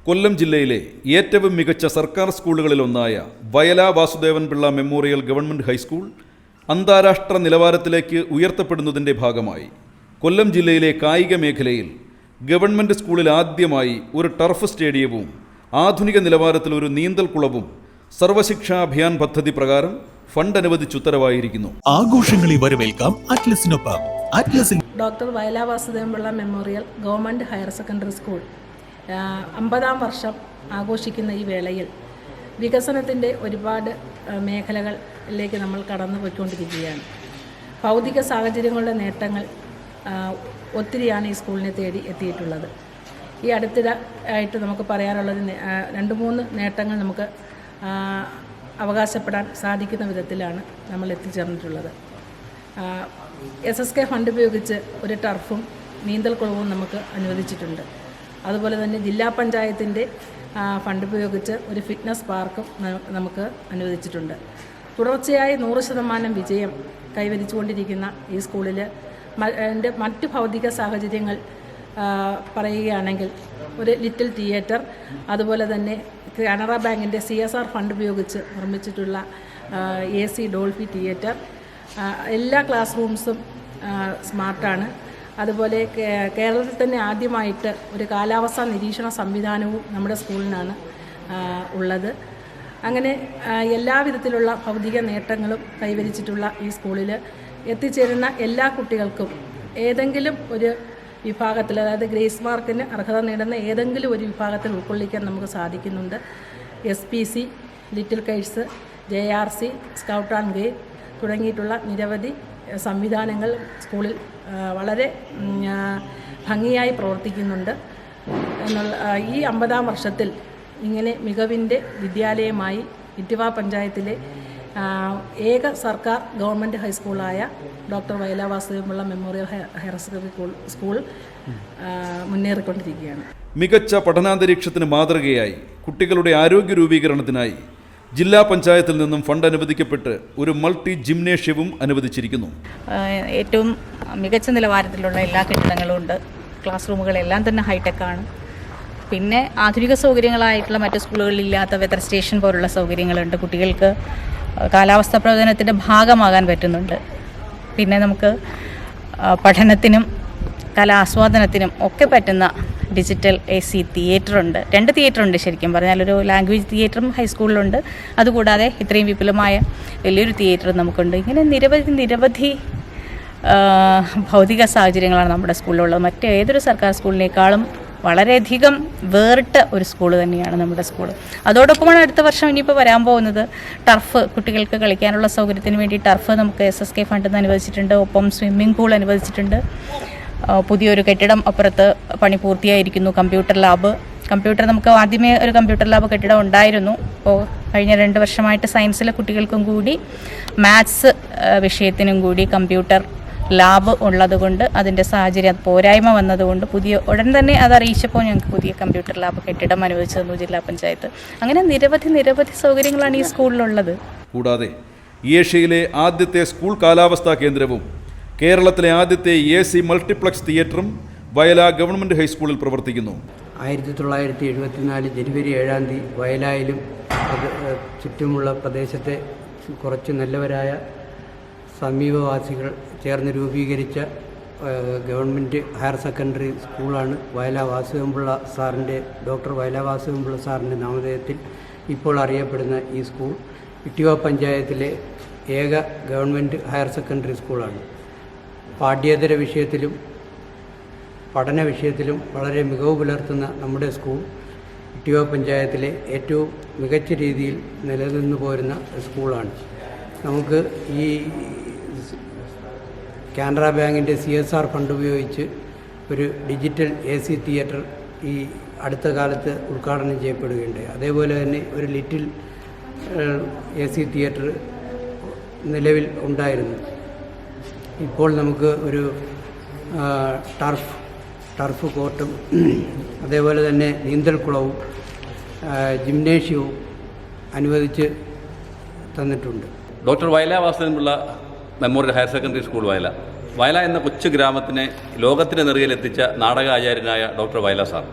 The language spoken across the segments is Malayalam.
കൊല്ലം ജില്ലയിലെ ഏറ്റവും മികച്ച സർക്കാർ സ്കൂളുകളിലൊന്നായ Vayala Vasudevan Pillai memorial government high school അന്താരാഷ്ട്ര നിലവാരത്തിലേക്ക് ഉയർത്തപ്പെടുന്നതിൻ്റെ ഭാഗമായി കൊല്ലം ജില്ലയിലെ കായിക മേഖലയിൽ ഗവൺമെൻറ് സ്കൂളിൽ ആദ്യമായി ഒരു ടർഫ് സ്റ്റേഡിയവും ആധുനിക നിലവാരത്തിൽ ഒരു നീന്തൽക്കുളവും സർവശിക്ഷാ അഭിയാൻ പദ്ധതി പ്രകാരം ഫണ്ട് അനുവദിച്ച് ഉത്തരവായിരിക്കുന്നു. ആഘോഷങ്ങളെ വരവേൽക്കാം അറ്റ്ലസിനൊപ്പം. അറ്റ്ലസിൽ doctor Vayala Vasudevan Pillai memorial government higher secondary school 50-ാം വർഷം ആഘോഷിക്കുന്ന ഈ വേളയിൽ വികസനത്തിൻ്റെ ഒരുപാട് മേഖലകളിലേക്ക് നമ്മൾ കടന്നു പോയിക്കൊണ്ടിരിക്കുകയാണ്. ഭൗതിക സാഹചര്യങ്ങളുടെ നേട്ടങ്ങൾ ഒത്തിരിയാണ് ഈ സ്കൂളിനെ തേടി എത്തിയിട്ടുള്ളത്. ഈ അടുത്തിടെയായിട്ട് നമുക്ക് പറയാനുള്ളത് 2-3 നേട്ടങ്ങൾ നമുക്ക് അവകാശപ്പെടാൻ സാധിക്കുന്ന വിധത്തിലാണ് നമ്മൾ എത്തിച്ചേർന്നിട്ടുള്ളത്. SSK ഫണ്ട് ഉപയോഗിച്ച് ഒരു ടർഫും നീന്തൽക്കുളവും നമുക്ക് അനുവദിച്ചിട്ടുണ്ട്. അതുപോലെ തന്നെ ജില്ലാ പഞ്ചായത്തിൻ്റെ ഫണ്ട് ഉപയോഗിച്ച് ഒരു ഫിറ്റ്നസ് പാർക്കും നമുക്ക് അനുവദിച്ചിട്ടുണ്ട്. തുടർച്ചയായി 100% വിജയം കൈവരിച്ചുകൊണ്ടിരിക്കുന്ന ഈ സ്കൂളിൽ മറ്റ് ഭൗതിക സാഹചര്യങ്ങൾ പറയുകയാണെങ്കിൽ ഒരു ലിറ്റിൽ തിയേറ്റർ, അതുപോലെ തന്നെ കാനറ ബാങ്കിൻ്റെ CSR ഫണ്ട് ഉപയോഗിച്ച് നിർമ്മിച്ചിട്ടുള്ള AC ഡോൾഫി തിയേറ്റർ, എല്ലാ ക്ലാസ് റൂംസും സ്മാർട്ടാണ്. അതുപോലെ കേരളത്തിൽ തന്നെ ആദ്യമായിട്ട് ഒരു കാലാവസ്ഥാ നിരീക്ഷണ സംവിധാനവും നമ്മുടെ സ്കൂളിനാണ് ഉള്ളത്. അങ്ങനെ എല്ലാവിധത്തിലുള്ള ഭൗതിക നേട്ടങ്ങളും കൈവരിച്ചിട്ടുള്ള ഈ സ്കൂളിൽ എത്തിച്ചേരുന്ന എല്ലാ കുട്ടികൾക്കും ഏതെങ്കിലും ഒരു വിഭാഗത്തിൽ, അതായത് ഗ്രേസ് മാർക്കിന് അർഹത നേടുന്ന ഏതെങ്കിലും ഒരു വിഭാഗത്തിൽ ഉൾക്കൊള്ളിക്കാൻ നമുക്ക് സാധിക്കുന്നുണ്ട്. SPC, little Kites, JRC, scout and guide തുടങ്ങിയിട്ടുള്ള നിരവധി സംവിധാനങ്ങൾ സ്കൂളിൽ വളരെ ഭംഗിയായി പ്രവർത്തിക്കുന്നുണ്ട് എന്നുള്ള ഈ 50-ാം വർഷത്തിൽ ഇങ്ങനെ മികവിൻ്റെ വിദ്യാലയമായി ഇട്ടിവ പഞ്ചായത്തിലെ ഏക സർക്കാർ ഗവൺമെൻറ് ഹൈസ്കൂളായ doctor Vayala Vasudevan Pillai memorial higher secondary school മുന്നേറിക്കൊണ്ടിരിക്കുകയാണ്. മികച്ച പഠനാന്തരീക്ഷത്തിന് മാതൃകയായി കുട്ടികളുടെ ആരോഗ്യ രൂപീകരണത്തിനായി ജില്ലാ പഞ്ചായത്തിൽ നിന്നും ഫണ്ട് അനുവദിക്കപ്പെട്ട് ഒരു മൾട്ടി ജിംനേഷ്യവും അനുവദിച്ചിരിക്കുന്നു. ഏറ്റവും മികച്ച നിലവാരത്തിലുള്ള എല്ലാ കെട്ടിടങ്ങളും ഉണ്ട്. ക്ലാസ് റൂമുകളെല്ലാം തന്നെ ഹൈടെക്കാണ്. പിന്നെ ആധുനിക സൗകര്യങ്ങളായിട്ടുള്ള മറ്റ് സ്കൂളുകളിലില്ലാത്ത വെതർ സ്റ്റേഷൻ പോലുള്ള സൗകര്യങ്ങളുണ്ട്. കുട്ടികൾക്ക് കാലാവസ്ഥാ പ്രവചനത്തിൻ്റെ ഭാഗമാകാൻ പറ്റുന്നുണ്ട്. പിന്നെ നമുക്ക് പഠനത്തിനും കലാസ്വാദനത്തിനും ഒക്കെ പറ്റുന്ന ഡിജിറ്റൽ AC തിയേറ്ററുണ്ട്. 2 തിയേറ്ററുണ്ട് ശരിക്കും പറഞ്ഞാൽ. ഒരു ലാംഗ്വേജ് തിയേറ്ററും ഹൈസ്കൂളിലുണ്ട്. അതുകൂടാതെ ഇത്രയും വിപുലമായ വലിയൊരു തിയേറ്റർ നമുക്കുണ്ട്. ഇങ്ങനെ നിരവധി ഭൗതിക സാഹചര്യങ്ങളാണ് നമ്മുടെ സ്കൂളിലുള്ളത്. മറ്റേതൊരു സർക്കാർ സ്കൂളിനേക്കാളും വളരെയധികം വേറിട്ട ഒരു സ്കൂൾ തന്നെയാണ് നമ്മുടെ സ്കൂൾ. അതോടൊപ്പമാണ് അടുത്ത വർഷം ഇനിയിപ്പോൾ വരാൻ പോകുന്നത് ടർഫ്. കുട്ടികൾക്ക് കളിക്കാനുള്ള സൗകര്യത്തിന് വേണ്ടി ടർഫ് നമുക്ക് SSK ഫണ്ടിൽ നിന്ന് അനുവദിച്ചിട്ടുണ്ട്. ഒപ്പം സ്വിമ്മിംഗ് പൂൾ അനുവദിച്ചിട്ടുണ്ട്. പുതിയൊരു കെട്ടിടം അപ്പുറത്ത് പണി പൂർത്തിയായിരിക്കുന്നു. കമ്പ്യൂട്ടർ നമുക്ക് ആദ്യമേ ഒരു കമ്പ്യൂട്ടർ ലാബ് കെട്ടിടം ഉണ്ടായിരുന്നു. അപ്പോൾ കഴിഞ്ഞ 2 വർഷമായിട്ട് സയൻസിലെ കുട്ടികൾക്കും കൂടി മാത്സ് വിഷയത്തിനും കൂടി കമ്പ്യൂട്ടർ ലാബ് ഉള്ളതുകൊണ്ട് അതിൻ്റെ സാഹചര്യം പോരായ്മ വന്നതുകൊണ്ട് ഉടൻ തന്നെ അത് അറിയിച്ചപ്പോൾ ഞങ്ങൾക്ക് പുതിയ കമ്പ്യൂട്ടർ ലാബ് കെട്ടിടം അനുവദിച്ചു തന്നു ജില്ലാ പഞ്ചായത്ത്. അങ്ങനെ നിരവധി സൗകര്യങ്ങളാണ് ഈ സ്കൂളിലുള്ളത്. കൂടാതെ ഏഷ്യയിലെ ആദ്യത്തെ സ്കൂൾ കാലാവസ്ഥാ കേന്ദ്രവും കേരളത്തിലെ ആദ്യത്തെ AC മൾട്ടിപ്ലക്സ് തിയേറ്ററും വയല ഗവൺമെൻറ് ഹൈസ്കൂളിൽ പ്രവർത്തിക്കുന്നു. 1974 ജനുവരി 7-ാം തീയതി വയലായിലും ചുറ്റുമുള്ള പ്രദേശത്തെ കുറച്ച് നല്ലവരായ സമീപവാസികൾ ചേർന്ന് രൂപീകരിച്ച ഗവൺമെൻറ് ഹയർ സെക്കൻഡറി സ്കൂളാണ് വയല വാസുദേവൻപിള്ള സാറിൻ്റെ, ഡോക്ടർ വയല വാസുദേവൻപിള്ള സാറിൻ്റെ നാമധേയത്തിൽ ഇപ്പോൾ അറിയപ്പെടുന്ന ഈ സ്കൂൾ ഇട്ടിവ പഞ്ചായത്തിലെ ഏക ഗവൺമെൻറ് ഹയർ സെക്കൻഡറി സ്കൂളാണ്. പാഠ്യേതര വിഷയത്തിലും പഠന വിഷയത്തിലും വളരെ മികവ് പുലർത്തുന്ന നമ്മുടെ സ്കൂൾ ഇട്ടിവ പഞ്ചായത്തിലെ ഏറ്റവും മികച്ച രീതിയിൽ നിലനിന്നു പോരുന്ന സ്കൂളാണ്. നമുക്ക് ഈ കാനറ ബാങ്കിൻ്റെ CSR ഫണ്ട് ഉപയോഗിച്ച് ഒരു ഡിജിറ്റൽ AC തിയേറ്റർ ഈ അടുത്ത കാലത്ത് ഉദ്ഘാടനം ചെയ്യപ്പെടുകയുണ്ടായി. അതേപോലെ തന്നെ ഒരു ലിറ്റിൽ AC തിയേറ്റർ നിലവിൽ ഉണ്ടായിരുന്നു. ഇപ്പോൾ നമുക്ക് ഒരു ടർഫ് കോർട്ടും അതേപോലെ തന്നെ നീന്തൽക്കുളവും ജിംനേഷ്യവും അനുവദിച്ച് തന്നിട്ടുണ്ട്. Doctor Vayala Vasudevan Pillai memorial higher secondary school Vayala എന്ന കൊച്ചു ഗ്രാമത്തിനെ ലോകത്തിൻ്റെ നെറുകയിലെത്തിച്ച നാടക ആചാര്യനായ ഡോക്ടർ വയല സാർ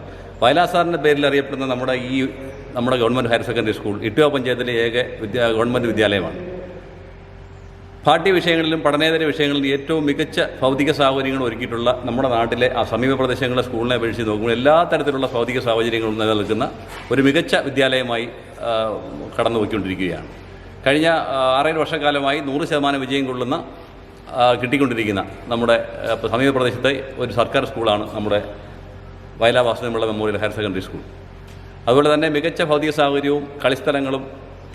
വയലാർ സാറിൻ്റെ പേരിൽ അറിയപ്പെടുന്ന നമ്മുടെ government higher secondary school Ittuva പഞ്ചായത്തിലെ ഏക ഗവൺമെൻറ് വിദ്യാലയമാണ്. പാഠ്യ വിഷയങ്ങളിലും പഠനേതര വിഷയങ്ങളിലും ഏറ്റവും മികച്ച ഭൗതിക സാഹചര്യങ്ങൾ ഒരുക്കിയിട്ടുള്ള നമ്മുടെ നാട്ടിലെ സമീപ പ്രദേശങ്ങളിലെ സ്കൂളിനെ അപേക്ഷിച്ച് നോക്കുമ്പോൾ എല്ലാ തരത്തിലുള്ള ഭൗതിക സാഹചര്യങ്ങളും നിലനിൽക്കുന്ന ഒരു മികച്ച വിദ്യാലയമായി കടന്നുപോയിക്കൊണ്ടിരിക്കുകയാണ്. കഴിഞ്ഞ 6 വർഷക്കാലമായി 100% വിജയം കൊള്ളുന്ന കിട്ടിക്കൊണ്ടിരിക്കുന്ന നമ്മുടെ സമീപ പ്രദേശത്തെ ഒരു സർക്കാർ സ്കൂളാണ് നമ്മുടെ Vayalar Vasudevan Pillai memorial higher secondary school. അതുപോലെ തന്നെ മികച്ച ഭൗതിക സാഹചര്യവും കളിസ്ഥലങ്ങളും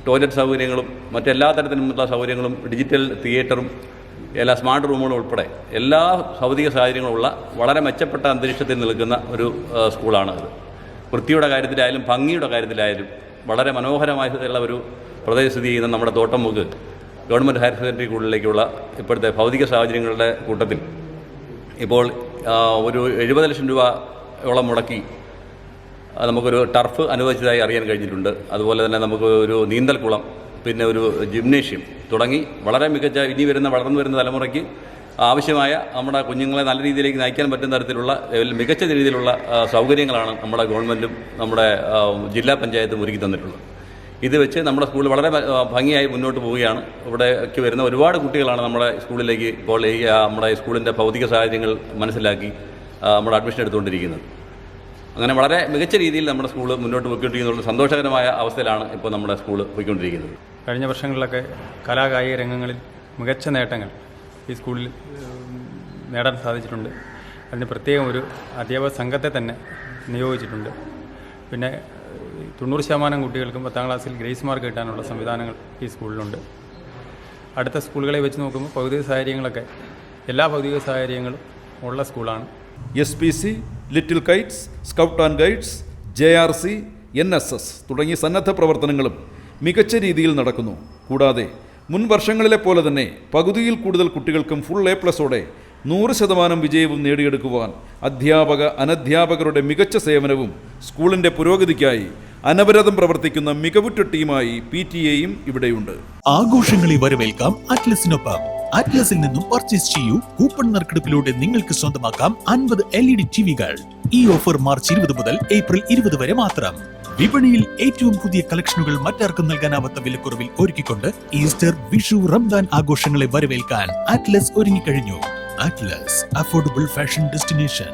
ടോയ്ലറ്റ് സൗകര്യങ്ങളും മറ്റെല്ലാ തരത്തിലുമുള്ള സൗകര്യങ്ങളും ഡിജിറ്റൽ തിയേറ്ററും എല്ലാ സ്മാർട്ട് റൂമുകളും ഉൾപ്പെടെ എല്ലാ ഭൗതിക സാഹചര്യങ്ങളുമുള്ള വളരെ മെച്ചപ്പെട്ട അന്തരീക്ഷത്തിൽ നിൽക്കുന്ന ഒരു സ്കൂളാണ് ഇത്. വൃത്തിയുടെ കാര്യത്തിലായാലും ഭംഗിയുടെ കാര്യത്തിലായാലും വളരെ മനോഹരമായിട്ടുള്ള ഒരു പ്രദേശം സ്ഥിതി ചെയ്യുന്ന നമ്മുടെ തോട്ടംമുക്ക് ഗവൺമെൻറ് ഹയർ സെക്കൻഡറി സ്കൂളിലേക്കുള്ള ഇപ്പോഴത്തെ ഭൗതിക സാഹചര്യങ്ങളുടെ കൂട്ടത്തിൽ ഇപ്പോൾ ഒരു 70 ലക്ഷം രൂപയോളം മുടക്കി നമുക്കൊരു ടർഫ് അനുവദിച്ചതായി അറിയാൻ കഴിഞ്ഞിട്ടുണ്ട്. അതുപോലെ തന്നെ നമുക്ക് ഒരു നീന്തൽക്കുളം, പിന്നെ ഒരു ജിംനേഷ്യം തുടങ്ങി വളരെ മികച്ച വളർന്നു വരുന്ന തലമുറയ്ക്ക് ആവശ്യമായ നമ്മുടെ കുഞ്ഞുങ്ങളെ നല്ല രീതിയിലേക്ക് നയിക്കാൻ പറ്റുന്ന തരത്തിലുള്ള മികച്ച രീതിയിലുള്ള സൗകര്യങ്ങളാണ് നമ്മുടെ ഗവൺമെൻറ്റും നമ്മുടെ ജില്ലാ പഞ്ചായത്തും ഒരുക്കി തന്നിട്ടുള്ളത്. ഇത് വെച്ച് നമ്മുടെ സ്കൂൾ വളരെ ഭംഗിയായി മുന്നോട്ട് പോവുകയാണ്. ഇവിടേക്ക് വരുന്ന ഒരുപാട് കുട്ടികളാണ് നമ്മുടെ സ്കൂളിലേക്ക് ഇപ്പോൾ നമ്മുടെ സ്കൂളിൻ്റെ ഭൗതിക സാഹചര്യങ്ങൾ മനസ്സിലാക്കി നമ്മുടെ അഡ്മിഷൻ എടുത്തുകൊണ്ടിരിക്കുന്നത്. അങ്ങനെ വളരെ മികച്ച രീതിയിൽ നമ്മുടെ സ്കൂൾ മുന്നോട്ട് പോയിക്കൊണ്ടിരിക്കുന്ന സന്തോഷകരമായ അവസ്ഥയിലാണ് ഇപ്പോൾ നമ്മുടെ സ്കൂൾ പോയിക്കൊണ്ടിരിക്കുന്നത്. കഴിഞ്ഞ വർഷങ്ങളിലൊക്കെ കലാകായിക രംഗങ്ങളിൽ മികച്ച നേട്ടങ്ങൾ ഈ സ്കൂളിൽ നേടാൻ സാധിച്ചിട്ടുണ്ട്. അതിന് പ്രത്യേകം ഒരു അധ്യാപക സംഘത്തെ തന്നെ നിയോഗിച്ചിട്ടുണ്ട്. പിന്നെ 90% കുട്ടികൾക്കും 10ാം ക്ലാസ്സിൽ ഗ്രേസ് മാർക്ക് കിട്ടാനുള്ള സംവിധാനങ്ങൾ ഈ സ്കൂളിലുണ്ട്. അടുത്ത സ്കൂളുകളെ വെച്ച് നോക്കുമ്പോൾ ഭൗതിക സാഹചര്യങ്ങളൊക്കെ എല്ലാ ഭൗതിക സാഹചര്യങ്ങളും ഉള്ള സ്കൂളാണ്. SPC, little Kites, scout and guides, JRC, NSS തുടങ്ങിയ സന്നദ്ധ പ്രവർത്തനങ്ങളും മികച്ച രീതിയിൽ നടക്കുന്നു. കൂടാതെ മുൻ വർഷങ്ങളിലെ പോലെ തന്നെ പകുതിയിൽ കൂടുതൽ കുട്ടികൾക്കും ഫുൾ A+ഓടെ 100% വിജയവും നേടിയെടുക്കുവാൻ അനധ്യാപകരുടെ മികച്ച സേവനവും സ്കൂളിൻ്റെ പുരോഗതിക്കായി അനവരതം പ്രവർത്തിക്കുന്ന മികവുറ്റ ടീമായി PTA-യും ഇവിടെയുണ്ട്. ആഘോഷങ്ങളെ വരവേൽക്കാം അറ്റ്ലസിനൊപ്പം. അറ്റ്ലസിൽ നിന്നും പർച്ചേസ് ചെയ്യൂ. കൂപ്പൺ നറുക്കെടുപ്പിലൂടെ നിങ്ങൾക്ക് സ്വന്തമാക്കാം 50 LED ടിവികൾ. ഈ ഓഫർ മാർച്ച് 20 മുതൽ ഏപ്രിൽ 20 വരെ മാത്രം. വിപണിയിൽ ഏറ്റവും പുതിയ കളക്ഷനുകൾ മറ്റാർക്കും നൽകാനാവാത്ത വിലക്കുറവിൽ ഒരുക്കിക്കൊണ്ട് ഈസ്റ്റർ, വിഷു, റംദാൻ ആഘോഷങ്ങളെ വരവേൽക്കാൻ അറ്റ്ലസ് ഒരുങ്ങിക്കഴിഞ്ഞു. Atlas, affordable fashion destination.